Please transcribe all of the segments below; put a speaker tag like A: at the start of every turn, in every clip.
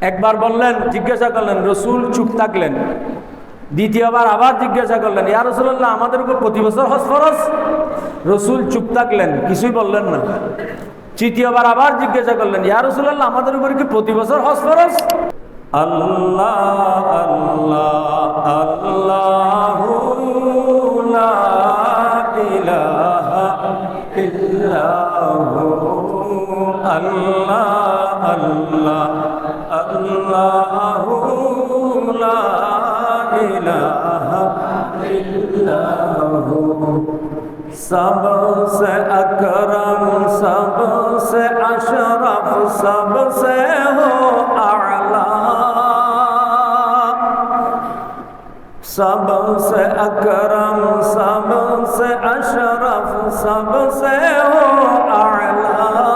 A: একবার বললেন, জিজ্ঞাসা করলেন, রসুল চুপ থাকলেন। দ্বিতীয়বার আবার জিজ্ঞাসা করলেন, ইয়া রাসূলুল্লাহ, আমাদের উপর প্রতি বছর হজ ফরজ? রসুল চুপ থাকলেন, কিছুই বললেন না। তৃতীয়বার আবার জিজ্ঞাসা করলেন, ইয়া রাসূলুল্লাহ, আমাদের উপর কি প্রতি বছর হজ ফরজ? আল্লাহ আল্লাহ আল্লাহু লা ইলাহা ইল্লাহু আল্লাহ আল্লাহ আল্লাহু লা ইলাহা ইল্লাহু सबसे अकरम सबसे अशरफ सबसे हो आला सबसे अकरम सबसे अशरफ सबसे हो आला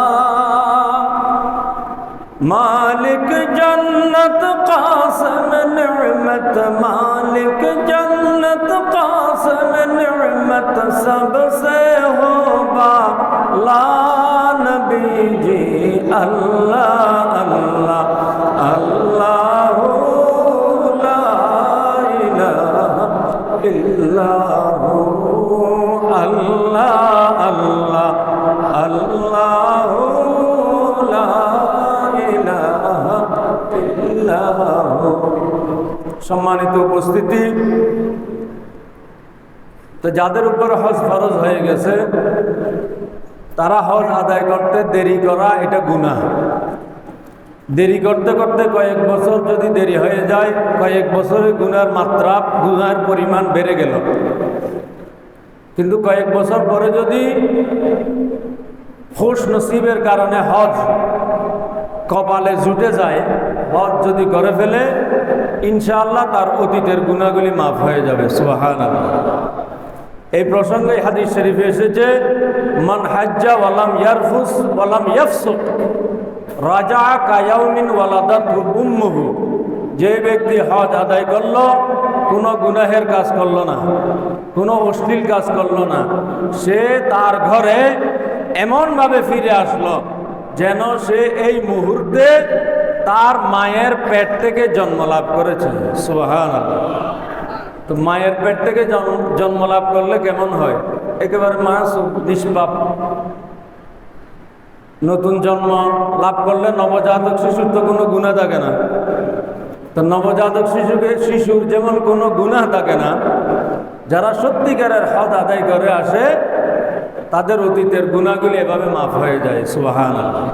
A: मालिक जन्नत कासिम निअमत मालिक जन्नत कासिम निअमत सबसे हो बाला नबी जी अल्लाह अल्लाह अल्लाह ला इलाहा इल्लल्लाहु अल्लाह अल्लाह अल्लाह ला इलाहा इल्लल्लाहु। সম্মানিত উপস্থিতি, তো যাদের উপর হজ ফরজ হয়ে গেছে তারা হজ আদায় করতে দেরি করা এটা গুনাহ। দেরি করতে করতে কয়েক বছর যদি দেরি হয়ে যায়, কয়েক বছরে গুনার মাত্রা, গুনার পরিমাণ বেড়ে গেল। কিন্তু কয়েক বছর পরে যদি খুশ নসিবের কারণে হজ কপালে জুটে যায়, হজ যদি করে ফেলে, ইনশাআল্লাহ তার অতীতের গুনাহগুলি মাফ হয়ে যাবে। সুবহানাল্লাহ। এই প্রসঙ্গে হাদিস শরীফে এসেছে, মান হাজ্জা ওয়ালাম ইয়ারফুস ওয়ালাম ইয়াফসুক রাজা কায়াউমিন ওয়ালাদাতহু উম্মুহু। যে ব্যক্তি হজ আদায় করলো, কোনো গুনাহের কাজ করলো না, কোনো অশ্লীল কাজ করলো না, সে তার ঘরে এমনভাবে ফিরে আসলো যেন সে এই মুহূর্তে তার মায়ের পেট থেকে জন্ম লাভ করেছে। সুবহানাল্লাহ। তো মায়ের পেট থেকে জন্ম লাভ করলে কেমন হয়? একেবারে মাসুম নিষ্পাপ। নতুন জন্ম লাভ করলে নবজাতক শিশুর তো কোনো গুনাহ থাকে না। তো নবজাতক শিশুর যেমন কোনো গুনাহ থাকে না, যারা সত্যিকারের হজ আদায় করে আসে তাদের অতীতের গুনাহগুলি এভাবে মাফ হয়ে যায়। সুবহানাল্লাহ।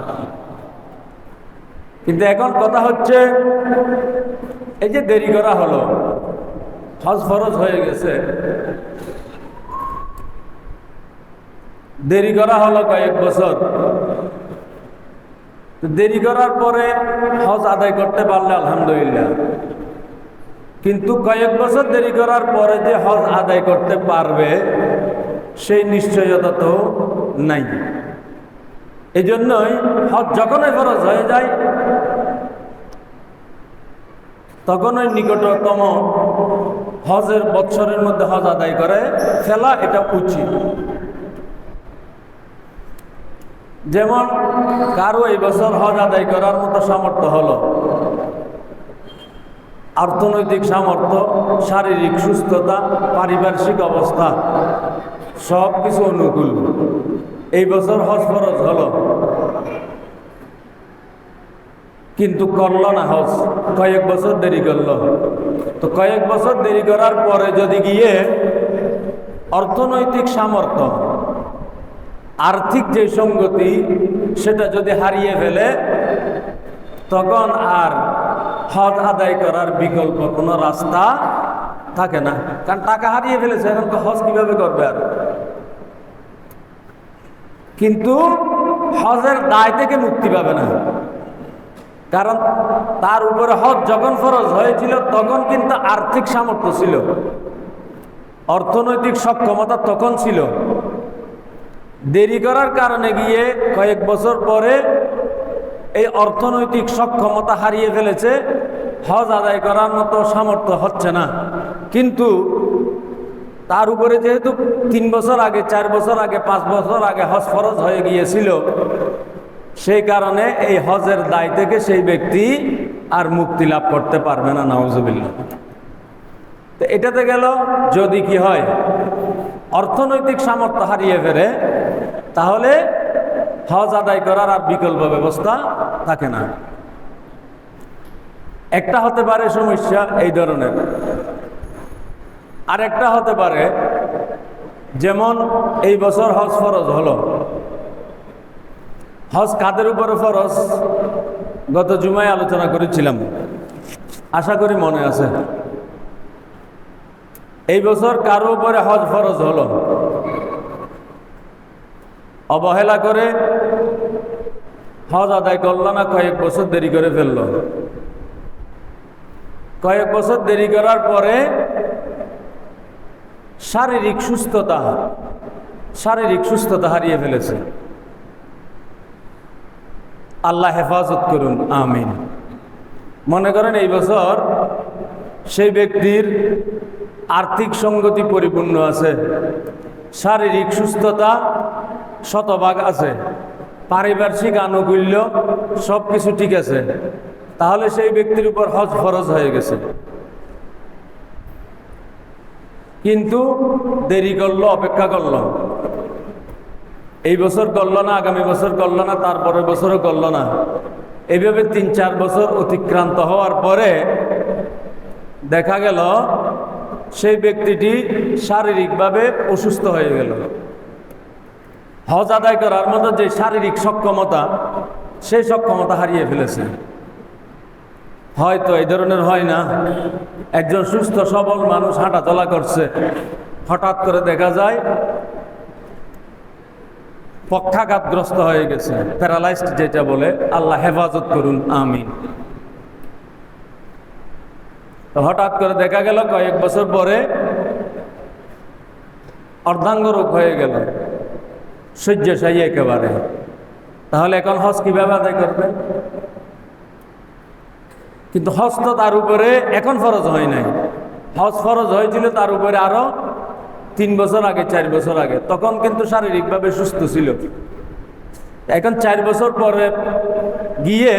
A: কিন্তু এখন কথা হচ্ছে, এই যে দেরি করা হলো, হজ ফরজ হয়ে গেছে, দেরি করা হলো কয়েক বছর, দেরি করার পরে হজ আদায় করতে পারলে আলহামদুলিল্লাহ। কিন্তু কয়েক বছর দেরি করার পরে যে হজ আদায় করতে পারবে সেই নিশ্চয়তা তো নাই। এই জন্যই হজ যখনই ফরজ হয়ে যায় তখন ওই নিকটতম হজের বৎসরের মধ্যে হজ আদায় করে ফেলা এটা উচিত। যেমন কারো এই বছর হজ আদায় করার মতো সামর্থ্য হলো, অর্থনৈতিক সামর্থ্য, শারীরিক সুস্থতা, পারিপার্শ্বিক অবস্থা সব কিছু অনুকূল, এই বছর হজ ফরজ হলো, কিন্তু করলো না হজ, কয়েক বছর দেরি করলো। তো কয়েক বছর দেরি করার পরে যদি গিয়ে অর্থনৈতিক সামর্থ্য, আর্থিক যে সঙ্গতি সেটা যদি হারিয়ে ফেলে, তখন আর হজ আদায় করার বিকল্প কোনো রাস্তা থাকে না। কারণ টাকা হারিয়ে ফেলেছে, এখন তো হজ কিভাবে করবে আর? কিন্তু হজের দায় থেকে মুক্তি পাবে না, কারণ তার উপরে হজ যখন ফরজ হয়েছিল তখন কিন্তু আর্থিক সামর্থ্য ছিল, অর্থনৈতিক সক্ষমতা তখন ছিল। দেরি করার কারণে গিয়ে কয়েক বছর পরে এই অর্থনৈতিক সক্ষমতা হারিয়ে ফেলেছে, হজ আদায় করার মতো সামর্থ্য হচ্ছে না। কিন্তু তার উপরে যেহেতু 3 বছর আগে, 4 বছর আগে, 5 বছর আগে হজ ফরজ হয়ে গিয়েছিল, সেই কারণে এই হজের দায় থেকে সেই ব্যক্তি আর মুক্তি লাভ করতে পারবে না, নাউজুবিল্লাহ। তো এটাতে গেল যদি কি হয় অর্থনৈতিক সামর্থ্য হারিয়ে ফেলে, তাহলে হজ আদায় করার আর বিকল্প ব্যবস্থা থাকে না। একটা হতে পারে সমস্যা এই ধরনের, আর একটা হতে পারে যেমন এই বছর হজ ফরজ হলো। হজ কাদের উপরে ফরজ গত জুমায় আলোচনা করেছিলাম, আশা করি মনে আছে। এই বছর কারো উপরে হজ ফরজ হলো, অবহেলা করে হজ আদায় করলো না, কয়েক বছর দেরি করে ফেললো। কয়েক বছর দেরি করার পরে শারীরিক সুস্থতা হারিয়ে ফেলেছে। আল্লাহ হেফাজত করুন, আমিন। মনে করেন এই বছর সেই ব্যক্তির আর্থিক সঙ্গতি পরিপূর্ণ আছে, শারীরিক সুস্থতা শতভাগ আছে, পারিপার্শ্বিক আনুকূল্য সব কিছু ঠিক আছে, তাহলে সেই ব্যক্তির উপর হজ ফরজ হয়ে গেছে। কিন্তু দেরি করলো, অপেক্ষা করলো, এই বছর করলো না, আগামী বছর করলো না, তারপরের বছরও করলো না। এইভাবে 3-4 বছর অতিক্রান্ত হওয়ার পরে দেখা গেল সেই ব্যক্তিটি শারীরিকভাবে অসুস্থ হয়ে গেল। হজ আদায় করার মতো যে শারীরিক সক্ষমতা, সেই সক্ষমতা হারিয়ে ফেলেছে। হয়তো এই ধরনের হয় না, একজন সুস্থ সবল মানুষ হাঁটাচলা করছে, হঠাৎ করে দেখা যায় পক্ষাঘাতগ্রস্ত হয়ে গেছে, প্যারালাইজড যেটা বলে, আল্লাহ হেফাজত করুন, আমিন। হঠাৎ করে দেখা গেল কয়েক বছর পরে অর্ধাঙ্গ রোগ হয়ে গেল, শয্যাশায়ী একেবারে। তাহলে এখন হজ কিভাবে আদায় করবে? কিন্তু হজ তো তার উপরে এখন ফরজ হয় নাই, হজ ফরজ হয়েছিল তার উপরে আরো 3 বছর আগে, 4 বছর আগে, তখন কিন্তু শারীরিকভাবে সুস্থ ছিল। এখন 4 বছর পরে গিয়ে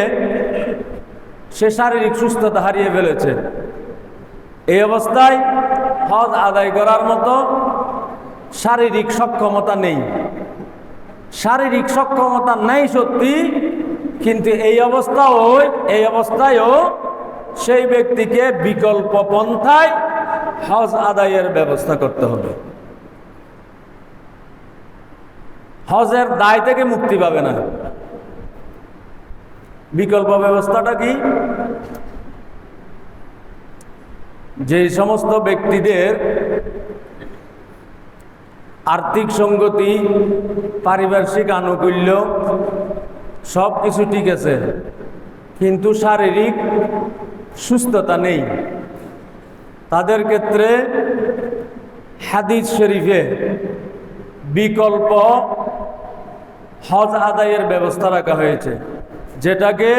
A: সে শারীরিক সুস্থতা হারিয়ে ফেলেছে। এই অবস্থায় হজ আদায় করার মতো শারীরিক সক্ষমতা নেই। শারীরিক সক্ষমতা নেই সত্যি, কিন্তু এই অবস্থায়ও সেই ব্যক্তিকে বিকল্প পন্থায় হজ আদায়ের ব্যবস্থা করতে হবে। হজের দায় থেকে মুক্তি পাবে না। বিকল্প ব্যবস্থাটা কি? যে সমস্ত ব্যক্তিদের আর্থিক সঙ্গতি, পারিপার্শ্বিক আনুকূল্য সব কিছু ঠিক আছে, কিন্তু শারীরিক সুস্থতা নেই, তাদের ক্ষেত্রে হাদিস শরীফে বিকল্প হজ আদায়ের ব্যবস্থা রাখা হয়েছে, যেটাকে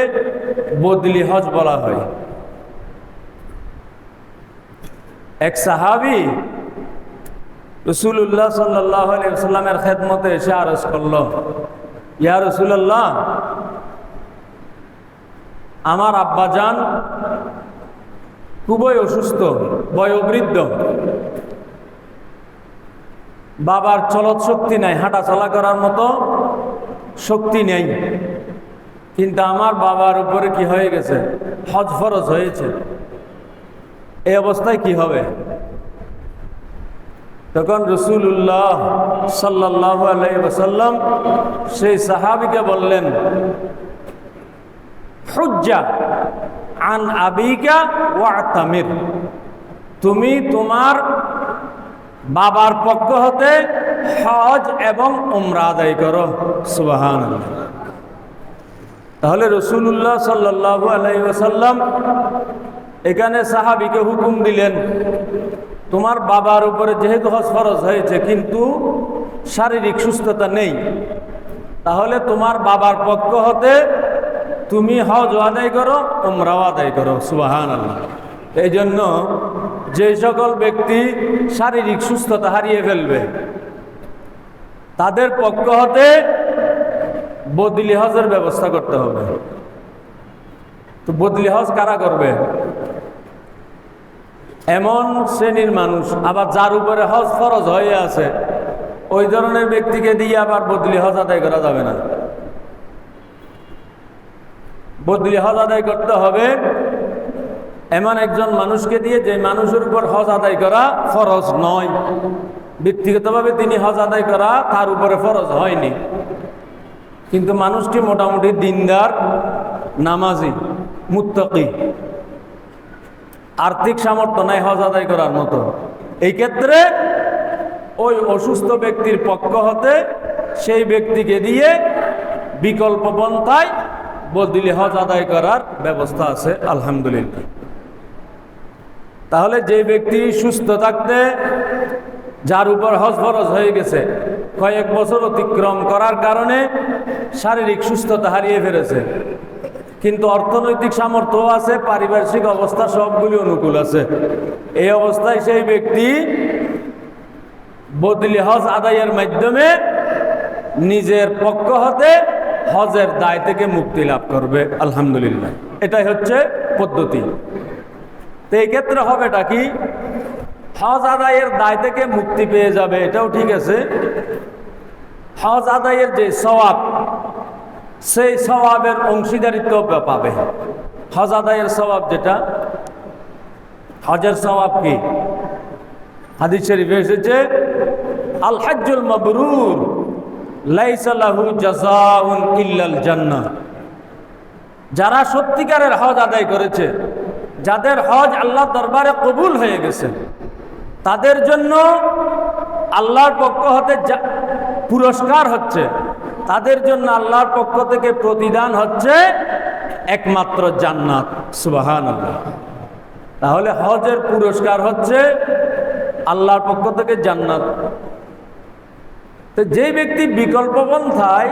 A: বদলি হজ বলা হয়। এক সাহাবী রাসূলুল্লাহ সাল্লাল্লাহু আলাইহি ওয়াসাল্লামের খেদমতে এসে আরজ করল, ইয়া রাসূলুল্লাহ, আমার আব্বাজান খুবই অসুস্থ, বয়োবৃদ্ধ, বাবার চলত শক্তি নাই, হাঁটা চলা করার মতো শক্তি নেই, কিন্তু আমার বাবার উপরে কি হয়ে গেছে? হজ ফরজ হয়েছে। এই অবস্থায় কি হবে? তখন রাসূলুল্লাহ সাল্লাল্লাহু আলাইহি ওয়াসাল্লাম সেই সাহাবীকে বললেন, হুজ্জা আন আবিকা ওয়াতামির, তুমি তোমার বাবার পক্ষ হতে হজ এবং উমরা আদায় করো। সুবহানাল্লাহ। তাহলে রাসূলুল্লাহ সাল্লাল্লাহু আলাইহি ওয়াসাল্লাম এখানে সাহাবীকে হুকুম দিলেন, তোমার বাবার উপরে যেহেতু হজ ফরজ হয়েছে কিন্তু শারীরিক সুস্থতা নেই, তাহলে তোমার বাবার পক্ষ হতে তুমি হজ আদায় করো, উমরাও আদায় করো। সুবহানাল্লাহ। এই জন্য যে সকল ব্যক্তি শারীরিক সুস্থতা হারিয়ে ফেলবে তাদের পক্ষ হতে বদলি হজের ব্যবস্থা করতে হবে। তো বদলি হজ কারা করবে? এমন শ্রেণীর মানুষ, আবার যার উপরে হজ ফরজ হয়ে আছে, ওই ধরনের ব্যক্তিকে দিয়ে আবার বদলি হজ আদায় করা যাবে না। বদলি হজ আদায় করতে হবে এমন একজন মানুষকে দিয়ে, যে মানুষের উপর হজ আদায় করা ফরজ নয়। ব্যক্তিগতভাবে তিনি হজ আদায় করা তার উপরে ফরজ হয়নি, কিন্তু মানুষটি মোটামুটি দিনদার, নামাজি, মুত্তাকি, আর্থিক সামর্থ্য নাই হজ আদায় করার মতো। এই ক্ষেত্রে ওই অসুস্থ ব্যক্তির পক্ষ হতে সেই ব্যক্তিকে দিয়ে বিকল্প পন্থায় বদলি হজ আদায় করার ব্যবস্থা আছে, আলহামদুলিল্লাহ। তাহলে যে ব্যক্তি সুস্থ থাকতে, যার উপর হজ ফরজ হয়ে গেছে, কয়েক বছর অতিক্রম করার কারণে শারীরিক সুস্থতা হারিয়ে ফেলেছে, কিন্তু অর্থনৈতিক সামর্থ্য আছে, পারিপার্শ্বিক অবস্থা সবগুলি অনুকূল আছে, এই অবস্থায় সেই ব্যক্তি বদলি হজ আদায়ের মাধ্যমে নিজের পক্ষ হতে হজের দায় থেকে মুক্তি লাভ করবে, আলহামদুলিল্লাহ। এটাই হচ্ছে পদ্ধতি। তো এই ক্ষেত্রে হবেটা কি? হজ আদায়ের দায় থেকে মুক্তি পেয়ে যাবে, এটাও ঠিক আছে। হজ আদায়ের যে সওয়াব, সেই সওয়াবের অংশীদারিত্ব পাবে। হজ আদায়ের সওয়াব যেটা, হজের সওয়াব কি? হাদিস শরীফে এসেছে, আল হজ্জুল মাবরুর লাইসা লাহু জাযাউন ইল্লাল জান্নাহ। যারা সত্যিকারের হজ আদায় করেছে, যাদের হজ আল্লাহর দরবারে কবুল হয়ে গেছে, তাদের জন্য আল্লাহর পক্ষ হতে পুরস্কার হচ্ছে, তাদের জন্য আল্লাহর পক্ষ থেকে প্রতিদান হচ্ছে একমাত্র জান্নাত। সুবহানাল্লাহ। তাহলে হজের পুরস্কার হচ্ছে আল্লাহর পক্ষ থেকে জান্নাত। তো যে ব্যক্তি বিকল্প পন্থায়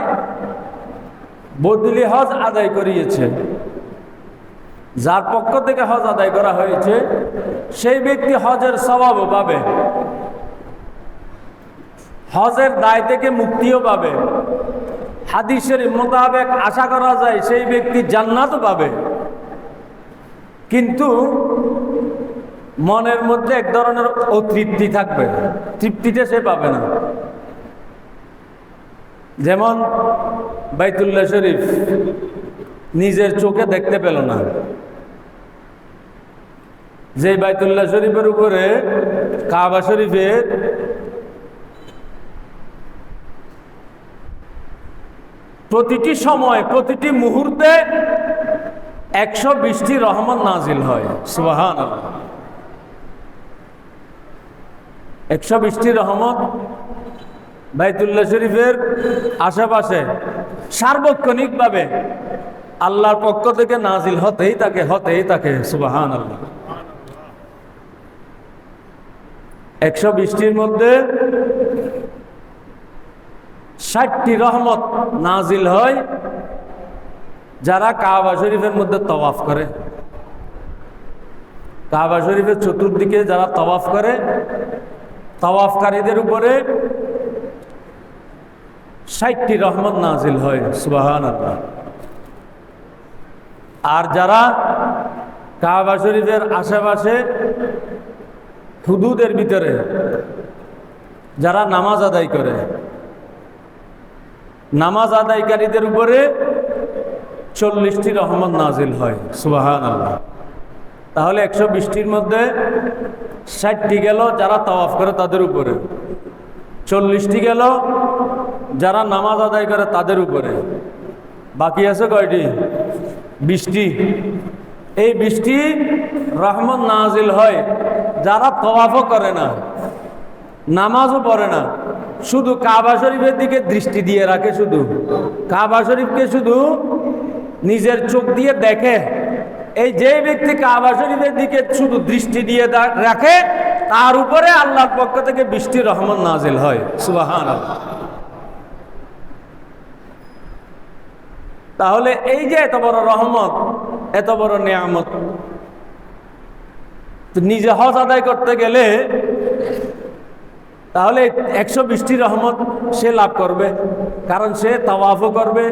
A: বদলি হজ আদায় করিয়েছে, যার পক্ষ থেকে হজ আদায় করা হয়েছে, সেই ব্যক্তি হজের সওয়াবও পাবে, হজের দায় থেকে মুক্তিও পাবে। হাদিসের মোতাবেক আশা করা যায় সেই ব্যক্তি জান্নাতও পাবে, কিন্তু মনের মধ্যে এক ধরনের অতৃপ্তি থাকবে, তৃপ্তিটা সে পাবে না। যেমন বাইতুল্লাহ শরীফ নিজের চোখে দেখতে পেল না, যে বাইতুল্লাহ শরীফের উপরে কাবা শরীফের প্রতিটি সময়, প্রতিটি মুহূর্তে 120টি রহমত নাজিল হয়। সুবহানাল্লাহ। 120টি রহমত বাইতুল্লাহ শরীফের আশেপাশে সার্বক্ষণিকভাবে আল্লাহর পক্ষ থেকে নাজিল হতেই থাকে। সুবহানাল্লাহ। 120টির মধ্যে 60টি রহমত নাজিল হয় যারা কাবা শরীফের মধ্যে তওয়াফ করে। কাবা শরীফের চতুর্দিকে যারা তওয়াফ করে, তওয়াফকারীদের উপরে 60টি রহমত নাজিল হয়। সুবহানাল্লাহ। আর যারা কাবা শরীফের আশেপাশে হুদুদের ভিতরে যারা নামাজ আদায় করে, নামাজ আদায়কারীদের উপরে 40টি রহমত নাজিল হয়। সুবহানাল্লাহ। তাহলে 120টির মধ্যে 60টি গেল যারা তাওয়াফ করে তাদের উপরে, 40টি গেল যারা নামাজ আদায় করে তাদের উপরে, বাকি আছে কয়টি? 20টি। এই 20টি রহমত নাজিল হয় যারা তাওয়াফও করে না, নামাজও পড়ে না, শুধু কাবা শরীফের দিকে দৃষ্টি দিয়ে রাখে, শুধু কাবা শরীফকে শুধু নিজের চোখ দিয়ে দেখে। এই যে ব্যক্তি কাবা শরীফের দিকে শুধু দৃষ্টি দিয়ে রাখে, তার উপরে আল্লাহর পক্ষ থেকে 20টি রহমত নাজিল হয়। সুবহানাল্লাহ। তাহলে এই যে এত বড় রহমত, এত বড় নিয়ামত, নিজে হজ আদায় করতে গেলে তাহলে 120টি রহমত সে লাভ করবে, কারণ সে তাওয়াফও করবে,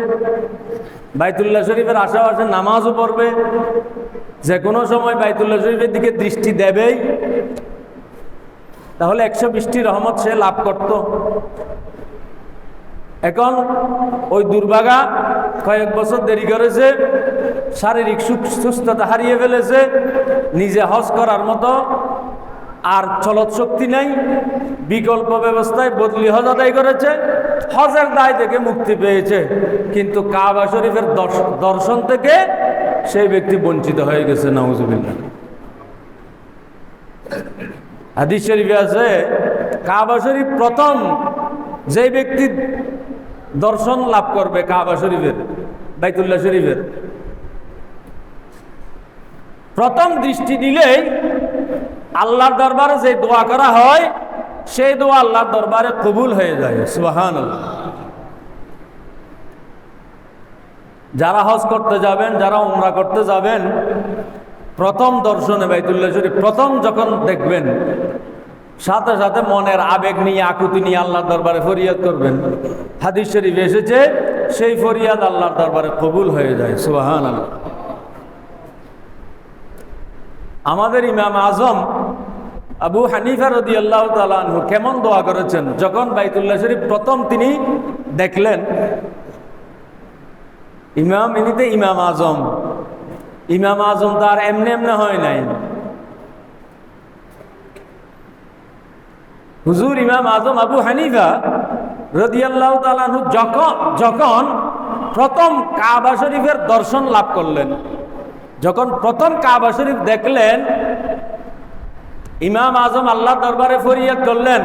A: বাইতুল্লাহ শরীফের আশেপাশে নামাজও পড়বে, যে কোনো সময় বাইতুল্লাহ শরীফের দিকে দৃষ্টি দেবেই, তাহলে 120টি রহমত সে লাভ করত। এখন ওই দুর্ভাগা কয়েক বছর দেরি করেছে, শারীরিক সুস্থতা হারিয়ে ফেলেছে, নিজে হজ করার মতো আর চলত শক্তি নাই, বিকল্প ব্যবস্থায় বদলি হজ আদায় করেছে, হজের দায় থেকে মুক্তি পেয়েছে, কিন্তু কাবা শরীফের দর্শন থেকে সেই ব্যক্তি বঞ্চিত হয়ে গেছে। নাউজুবিল্লাহ। হাদিস শরীফে আছে, কাবা শরীফ প্রথম যে ব্যক্তি দর্শন লাভ করবে কাবা শরীফের, বাইতুল্লাহ শরীফের প্রথম দৃষ্টি দিলেই আল্লাহর দরবারে যে দোয়া করা হয় সেই দোয়া আল্লাহর দরবারে কবুল হয়ে যায়। সুবহানাল্লাহ। যারা হজ করতে যাবেন, যারা উমরা করতে যাবেন, প্রথম দর্শনে বাইতুল্লাহ শরীফ প্রথম যখন দেখবেন, সাথে সাথে মনের আবেগ নিয়ে, আকুতি নিয়ে আল্লাহর দরবারে ফরিয়াদ করবেন। হাদিস শরীফে এসেছে সেই ফরিয়াদ আল্লাহর দরবারে কবুল হয়ে যায়। সুবহানাল্লাহ। আমাদের ইমাম আজম আবু হানিফা রাদিয়াল্লাহু তাআলা আনহু কেমন দোয়া করেছেন যখন বাইতুল্লাহ শরীফ প্রথম তিনি দেখলেন। ইনিতে ইমাম আজম। ইমাম আজম তো আর এমনি এমনি হয় নাই। হুজুর ইমাম আজম আবু হানিফা রাদিয়াল্লাহু তাআলা আনহু যখন প্রথম কাবা শরীফের দর্শন লাভ করলেন, যখন প্রথম কাবা শরীফ দেখলেন, ইমাম আজম আল্লাহর দরবারে ফরিয়াদ করলেন,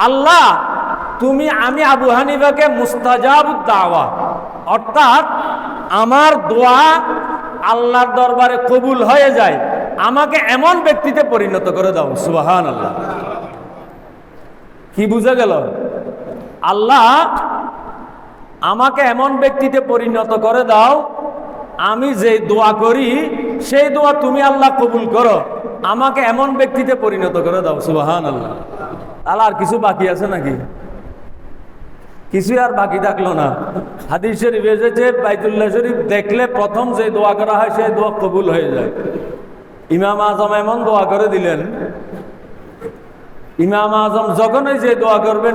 A: আল্লাহ আমি আবু হানিফাকে মুস্তাজাবুদ দাওয়া, অর্থাৎ আমার দোয়া আল্লাহর দরবারে কবুল হয়ে যায়, আমাকে এমন ব্যক্তিতে পরিণত করে দাও। সুবহানাল্লাহ। কি বুঝা গেল? আল্লাহ আমাকে এমন ব্যক্তিতে পরিণত করে দাও, আমি যে দোয়া করি সেই দোয়া তুমি আল্লাহ কবুল করো, আমাকে এমন ব্যক্তিতে পরিণত করে দাও। সুবহানাল্লাহ। তাহলে আর কিছু বাকি আছে নাকি? কিছু আর বাকি থাকলো না। হাদিস শরীফ এসেছে বাইতুল্লাহ শরীফ দেখলে প্রথম যে দোয়া করা হয় সেই দোয়া কবুল হয়ে যায়। ইমাম আজম এমন দোয়া করে দিলেন, ইমাম আজম যখনই যে দোয়া করবেন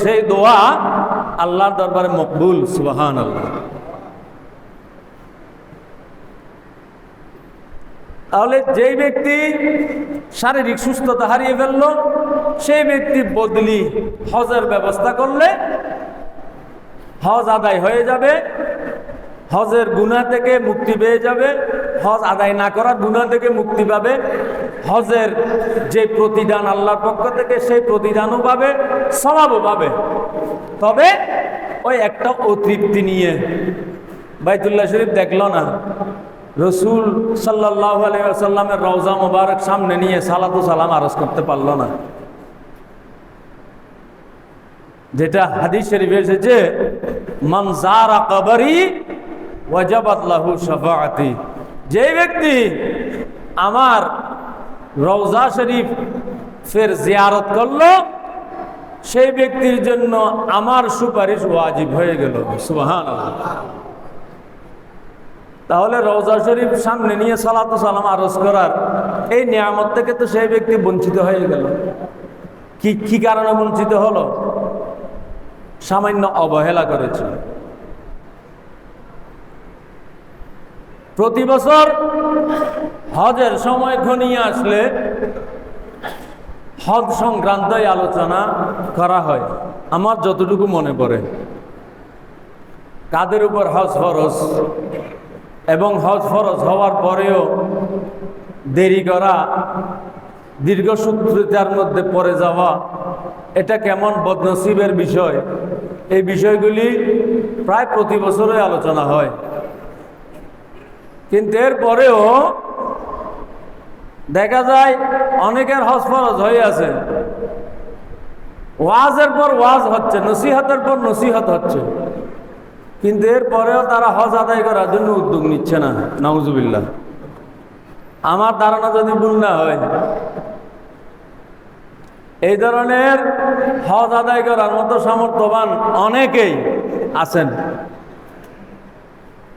A: সেই দোয়া আল্লাহর দরবারে মকবুল। সুবহানাল্লাহ। তাহলে যেই ব্যক্তি শারীরিক সুস্থতা হারিয়ে ফেললো সেই ব্যক্তি বদলি হজের ব্যবস্থা করলে হজ আদায় হয়ে যাবে, হজের গুনাহ থেকে মুক্তি পেয়ে যাবে, হজ আদায় না করার গুনাহ থেকে মুক্তি পাবে, হজের যে প্রতিদান আল্লাহর পক্ষ থেকে সেই প্রতিদানও পাবে, সওয়াবও পাবে। তবে ওই একটা অতৃপ্তি নিয়ে বাইতুল্লাহ শরীফ দেখলো না, রসুল সাল্লাল্লাহু আলাইহি ওয়াসাল্লামের রওজা মোবারক সামনে নিয়ে সালাতু সালাম আরজ করতে পারলো না। যেটা হাদিস শরীফে এসেছে, মান যারা কবরি ওয়াজাবাত লাহু শাফাআতি, যে ব্যক্তি আমার রওজা শরীফ ফের জিয়ারত করলো সেই ব্যক্তির জন্য আমার সুপারিশ ওয়াজিব হয়ে গেল। সুবহানাল্লাহ। তাহলে রওজা শরীফ সামনে নিয়ে সালাতু সালাম আরজ করার এই নিয়ামত থেকে তো সেই ব্যক্তি বঞ্চিত হয়ে গেল। কি কারণে বঞ্চিত হলো? সামান্য অবহেলা করেছিল। প্রতি বছর হজের সময় ঘনিয়ে আসলে হজ সংক্রান্তই আলোচনা করা হয়। আমার যতটুকু মনে পড়ে, কাদের উপর হজ ফরজ এবং হজ ফরজ হওয়ার পরেও দেরি করা, দীর্ঘসূত্রিতার মধ্যে পড়ে যাওয়া, এটা কেমন বদনসিবের বিষয়। এই বিষয়গুলি প্রায় প্রতি বছরই আলোচনা হয়, কিন্তু এরপরেও দেখা যায় অনেকের হজ ফরজ হয়ে আছে, ওয়াজের পর ওয়াজ হচ্ছে, নসিহতের পর নসিহত হচ্ছে, কিন্তু এরপরেও তারা হজ আদায় করার জন্য উদ্যোগ নিচ্ছে না। নাউজুবিল্লাহ। আমার ধারণা যদি ভুল না হয়, এই ধরনের হজ আদায় করার মতো সামর্থ্যবান অনেকেই আছেন,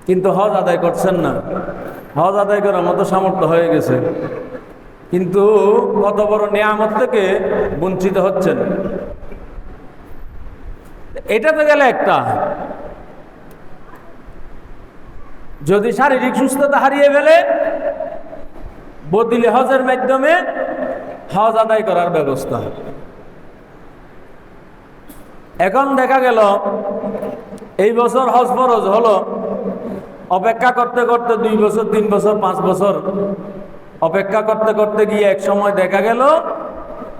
A: কিন্তু হজ আদায় করছেন না। হজ আদায় করার মতো সামর্থ্য হয়ে গেছে, কিন্তু কত বড় নিয়ামত থেকে বঞ্চিত হচ্ছেন। এটা তো গেলে একটা, যদি শারীরিক সুস্থতা হারিয়ে ফেলে, বদলি হজের মাধ্যমে হজ আদায় করার ব্যবস্থা। এখন দেখা গেল এই বছর হজ ফরজ হলো, অপেক্ষা করতে করতে 2 বছর 3 বছর 5 বছর অপেক্ষা করতে করতে গিয়ে এক সময় দেখা গেল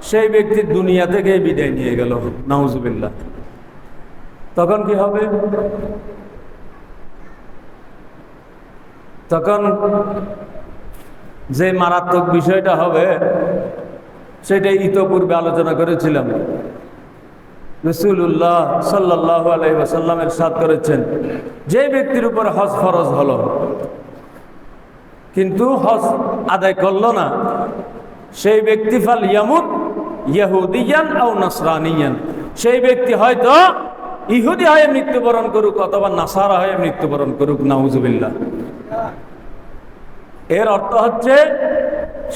A: সেই ব্যক্তি দুনিয়া থেকে বিদায় নিয়ে গেল, নাউজুবিল্লাহ। তখন কি হবে? তখন যে মারাত্মক বিষয়টা হবে সেটা ইতোপূর্বে আলোচনা করেছিলাম। রাসূলুল্লাহ সাল্লাল্লাহু আলাইহি ওয়াসাল্লাম ইরশাদ করেছেন, যে ব্যক্তির উপর হজ ফরজ হলো কিন্তু হজ আদায় করলো না, সেই ব্যক্তি ফাল ইয়ামুত ইহুদিয়ান আও নাসরানিয়ান, সেই ব্যক্তি হয়তো ইহুদি হয়ে মৃত্যুবরণ করুক অথবা নাসারা হয়ে মৃত্যুবরণ করুক, নাউজুবিল্লাহ। এর অর্থ হচ্ছে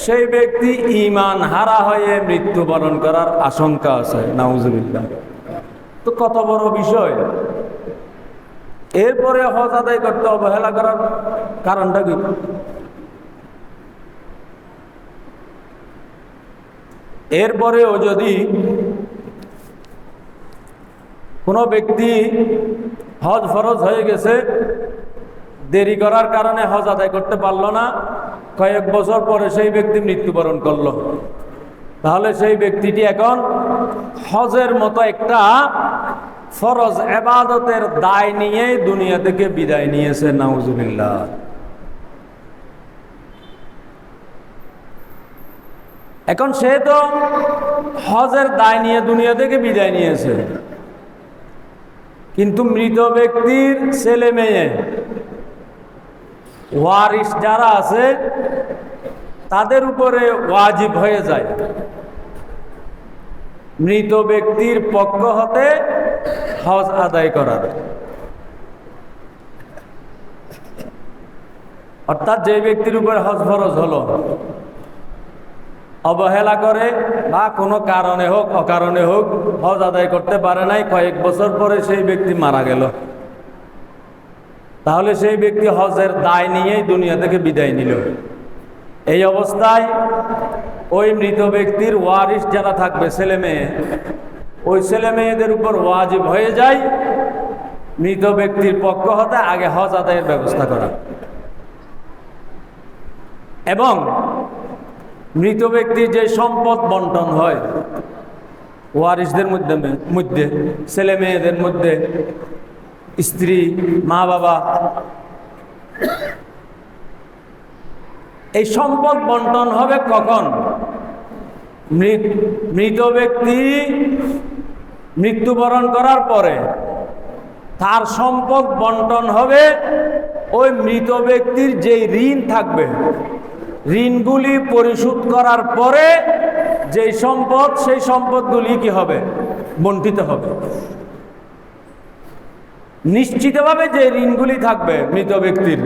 A: সেই ব্যক্তি ঈমান হারা হয়ে মৃত্যুবরণ করার আশঙ্কা আছে, নাউজুবিল্লাহ। তো কত বড় বিষয়। এরপরে হজ আদায় করতে অবহেলা করার কারণটা কি? এরপরেও যদি কোনো ব্যক্তি হজ ফরজ হয়ে গেছে, দেরি করার কারণে হজ আদায় করতে পারল না, কয়েক বছর পরে সেই ব্যক্তি মৃত্যুবরণ করলো, তাহলে সেই ব্যক্তিটি এখন হজের মতো একটা ফরজ ইবাদতের দায় নিয়ে দুনিয়া থেকে বিদায় নিয়েছে, নাউজুবিল্লাহ। এখন সে তো হজের দায় নিয়ে দুনিয়া থেকে বিদায় নিয়েছে, কিন্তু মৃত ব্যক্তির ছেলে মেয়ে ওয়ারিস যারা আছে তাদের উপরে ওয়াজিব হয়ে যায় মৃত ব্যক্তির পক্ষ হতে হজ আদায় করার। অর্থাৎ যে ব্যক্তির উপর হজ ফরজ হলো, অবহেলা করে বা কোনো কারণে হোক অকারণে হোক হজ আদায় করতে পারে নাই, কয়েক বছর পরে সেই ব্যক্তি মারা গেল, তাহলে সেই ব্যক্তি হজের দায় নিয়েই দুনিয়া থেকে বিদায় নিল। এই অবস্থায় ওই মৃত ব্যক্তির ওয়ারিস যারা থাকবে ছেলে মেয়ে, ওই ছেলে মেয়েদের উপর ওয়াজিব হয়ে যায় মৃত ব্যক্তির পক্ষ হতে আগে হজ আদায়ের ব্যবস্থা করা, এবং মৃত ব্যক্তির যে সম্পদ বন্টন হয় ওয়ারিসদের মধ্যে ছেলে মেয়েদের মধ্যে, স্ত্রী মা বাবা, এই সম্পদ বন্টন হবে কখন? মৃত ব্যক্তি মৃত্যুবরণ করার পরে তার সম্পদ বন্টন হবে ওই মৃত ব্যক্তির যেই ঋণ থাকবে, ঋণগুলি পরিশোধ করার পরে যেই সম্পদ, সেই সম্পদগুলি কি হবে? বন্টিত হবে। নিশ্চিতভাবে যে ঋণগুলি থাকবে মৃত ব্যক্তির,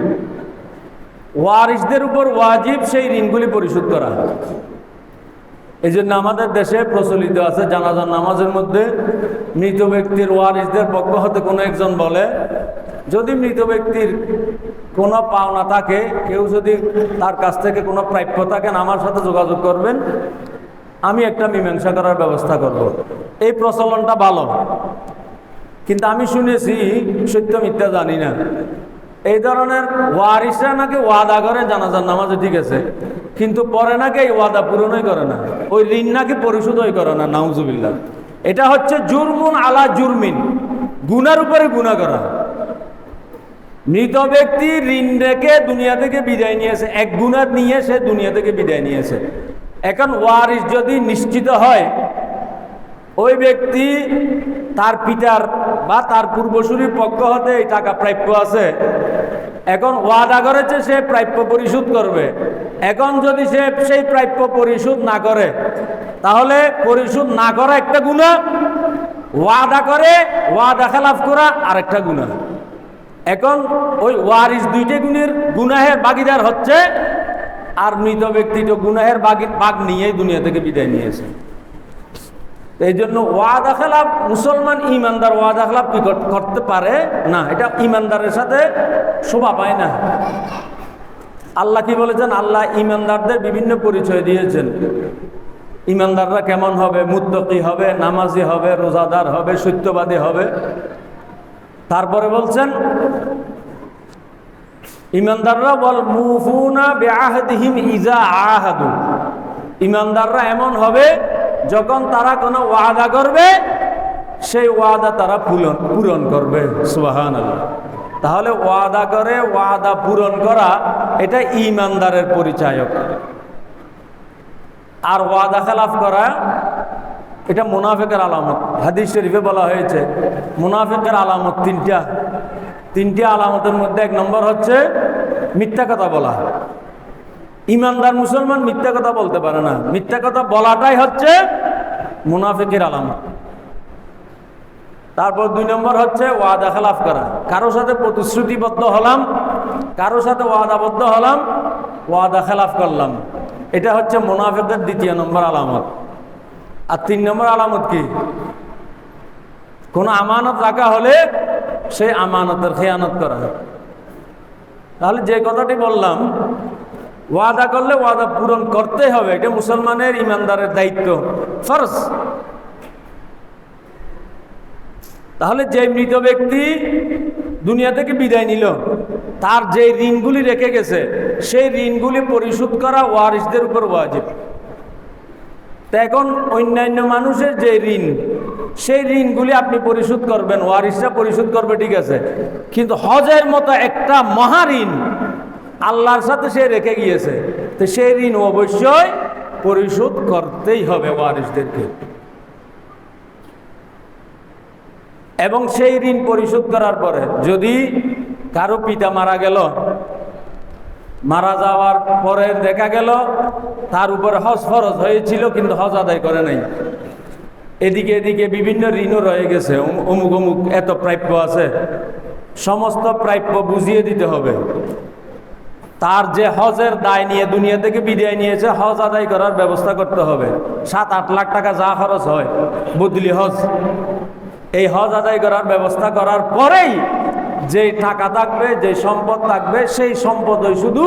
A: ওয়ারিসদের উপর ওয়াজিব সেই ঋণগুলি পরিশোধ করা। এই জন্য আমাদের দেশে প্রচলিত আছে জানাজার নামাজের মধ্যে মৃত ব্যক্তির ওয়ারিসদের পক্ষ হতে কোনো একজন বলে, যদি মৃত ব্যক্তির কোনো পাওনা থাকে, কেউ যদি তার কাছ থেকে কোনো প্রাপ্য থাকেন আমার সাথে যোগাযোগ করবেন, আমি একটা মীমাংসা করার ব্যবস্থা করব। এই প্রচলনটা ভালো, কিন্তু আমি শুনেছি, সত্য মিথ্যা জানি না, এই ধরনের ওয়ারিসরা নাকি ওয়াদা করে জানাজার নামাজে, ঠিক আছে, কিন্তু পরে নাকি এই ওয়াদা পূরণই করে না, ওই ঋণ নাকি পরিশোধই করে না, নাউজুবিল্লাহ। এটা হচ্ছে জুরমুন আলা জুরমিন, গুনার উপরে গুনাহ করা। মৃত ব্যক্তি ঋণ রেখে দুনিয়া থেকে বিদায় নিয়েছে, এক গুনাহ নিয়ে সে দুনিয়া থেকে বিদায় নিয়েছে। এখন ওয়ারিস যদি নিশ্চিত হয় ওই ব্যক্তি তার পিতার বা তার পূর্বসূরির পক্ষ হতে এই টাকা প্রাপ্য আছে, এখন ওয়াদা করেছে সে প্রাপ্য পরিশোধ করবে, এখন যদি সে সেই প্রাপ্য পরিশোধ না করে, তাহলে পরিশোধ না করা একটা গুনাহ, ওয়াদা করে ওয়াদা খেলাফ করা আরেকটা গুনাহ। এখন ওই ওয়ারিস দুইটা গুনাহের ভাগীদার হচ্ছে, আর মৃত ব্যক্তি তো গুনাহের ভাগ নিয়েই দুনিয়া থেকে বিদায় নিয়েছে। এই জন্য ওয়াদা খেলাফ মুসলমান ইমানদার ওয়াদা খেলাফ কি করতে পারে না, এটা ইমানদারের সাথে শোভা পায় না। আল্লাহ কি বলেছেন? আল্লাহ ইমানদারদের বিভিন্ন পরিচয় দিয়েছেন। ইমানদাররা কেমন হবে? মুত্তাকি হবে, নামাজি হবে, রোজাদার হবে, সত্যবাদী হবে। তারপরে বলছেন ইমানদাররা বল মুফুনা বিআহদিহিম ইজা আহাদু, ইমানদাররা এমন হবে যখন তারা কোনো ওয়াদা করবে সেই ওয়াদা তারা পূরণ করবে। সুবহানাল্লাহ। তাহলে ওয়াদা করে ওয়াদা পূরণ করা এটা ইমানদারের পরিচায়ক, আর ওয়াদা খেলাফ করা এটা মুনাফিকের আলামত। হাদিস শরীফে বলা হয়েছে মুনাফিকের আলামত তিনটি আলামতের মধ্যে এক নম্বর হচ্ছে মিথ্যা কথা বলা। ইমানদার মুসলমান মিথ্যা কথা বলতে পারে না, মিথ্যা কথা বলাটাই হচ্ছে মুনাফিকের আলামত। তারপর 2 নম্বর হচ্ছে ওয়াদা খেলাফ করা। কারো সাথে প্রতিশ্রুতিবদ্ধ হলাম, কারো সাথে ওয়াদাবদ্ধ হলাম, ওয়াদা খেলাফ করলাম, এটা হচ্ছে মুনাফিকের 2 নম্বর আলামত। আর 3 নম্বর আলামত কি? কোন আমানত রাখা হলে সেই আমানতের খেয়ানত করা। তাহলে যে কথাটি বললাম, ওয়াদা করলে ওয়াদা পূরণ করতে হবে, এটা মুসলমানের ইমানদারের দায়িত্ব, ফরজ। তাহলে যে মৃত ব্যক্তি দুনিয়া থেকে বিদায় নিল, তার যে ঋণগুলি রেখে গেছে সেই ঋণগুলি পরিশোধ করা ওয়ারিসদের উপর ওয়াজিব। তো এখন অন্যান্য মানুষের যে ঋণ, সেই ঋণগুলি আপনি পরিশোধ করবেন, ওয়ারিসরা পরিশোধ করবে, ঠিক আছে, কিন্তু হজের মতো একটা মহা ঋণ আল্লাহর সাথে সে রেখে গিয়েছে, তো সেই ঋণ অবশ্যই পরিশোধ করতেই হবে ওয়ারিসদেরকে। এবং সেই ঋণ পরিশোধ করার পরে যদি কারো পিতা মারা গেল, মারা যাওয়ার পরে দেখা গেল তার উপরে হজ ফরজ হয়েছিল কিন্তু হজ আদায় করে নাই, এদিকে এদিকে বিভিন্ন ঋণও রয়ে গেছে, অমুক অমুক এত প্রাপ্য আছে, সমস্ত প্রাপ্য বুঝিয়ে দিতে হবে। তার যে হজের দায় নিয়ে দুনিয়া থেকে বিদায় নিয়েছে, হজ আদায় করার ব্যবস্থা করতে হবে। 7-8 লাখ টাকা যা খরচ হয় বদলি হজ, এই হজ আদায় করার ব্যবস্থা করার পরেই যে টাকা থাকবে, যে সম্পদ থাকবে, সেই সম্পদই শুধু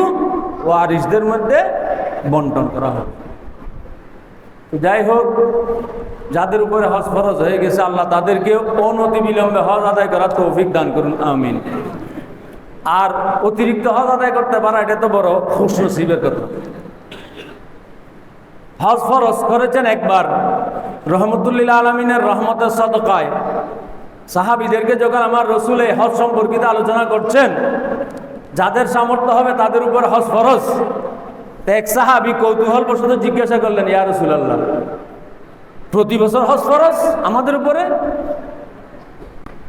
A: ওয়ারিসদের মধ্যে বন্টন করা হবে। যাই হোক, যাদের উপরে হজ ফরজ হয়ে গেছে আল্লাহ তাদেরকে অনতি বিলম্বে হজ আদায় করার তৌফিক দান করুন, আমিন। আর অতিরিক্ত হজ আদায় করতে পারা এটা তো বড় খুশনসিবের কথা। হজ ফরজ করেছেন একবার রহমতুল্লিল আলমিনের রহমতের সদকায়। সাহাবীদেরকে যখন আমার রসুল এই হজ সম্পর্কিত আলোচনা করছেন, যাদের সামর্থ্য হবে তাদের উপর হজ ফরজ, এক সাহাবী কৌতূহলবশত জিজ্ঞাসা করলেন, ইয়া রাসূলুল্লাহ, প্রতি বছর হজ ফরজ আমাদের উপরে?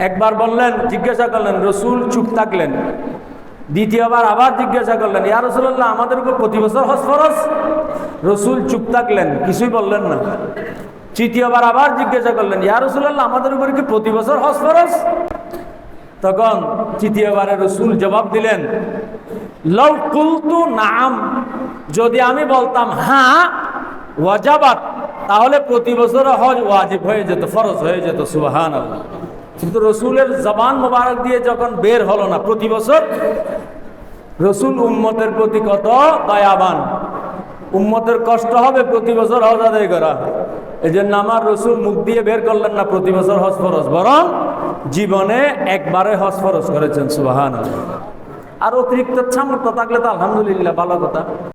A: একবার বললেন, জিজ্ঞাসা করলেন, রসুল চুপ থাকলেন। দ্বিতীয়বার আবার জিজ্ঞাসা করলেন, ইয়া রাসূলুল্লাহ, আমাদের উপর প্রতি বছর হজ ফরজ? রসুল চুপ থাকলেন, কিছুই বললেন না। তৃতীয়বার আবার জিজ্ঞাসা করলেন, ইয়া রাসূলুল্লাহ, আমাদের উপর কি প্রতি বছর হজ ফরজ? তখন তৃতীয়বারে রসুল জবাব দিলেন, লাউ কুলতু নাম, যদি আমি বলতাম হ্যাঁ ওয়াজাবাত, তাহলে প্রতি বছর হজ ওয়াজিব হয়ে যেত, ফরজ হয়ে যেত। সুবহানাল্লাহ। কিন্তু রসুলের জবান মোবারক দিয়ে যখন বের হলো না প্রতি বছর, রসুল উম্মতের প্রতি কত দয়াবান, উম্মতের কষ্ট হবে প্রতি বছর হজ আদায় করা, এই জন্য আমার রসুল মুখ দিয়ে বের করলেন না প্রতি বছর হজ ফরজ, বরং জীবনে একবারে হজ ফরজ করেছেন। সুবহানাল্লাহ। আর অতিরিক্ত সামর্থ্য থাকলে তো আলহামদুলিল্লাহ, ভালো কথা।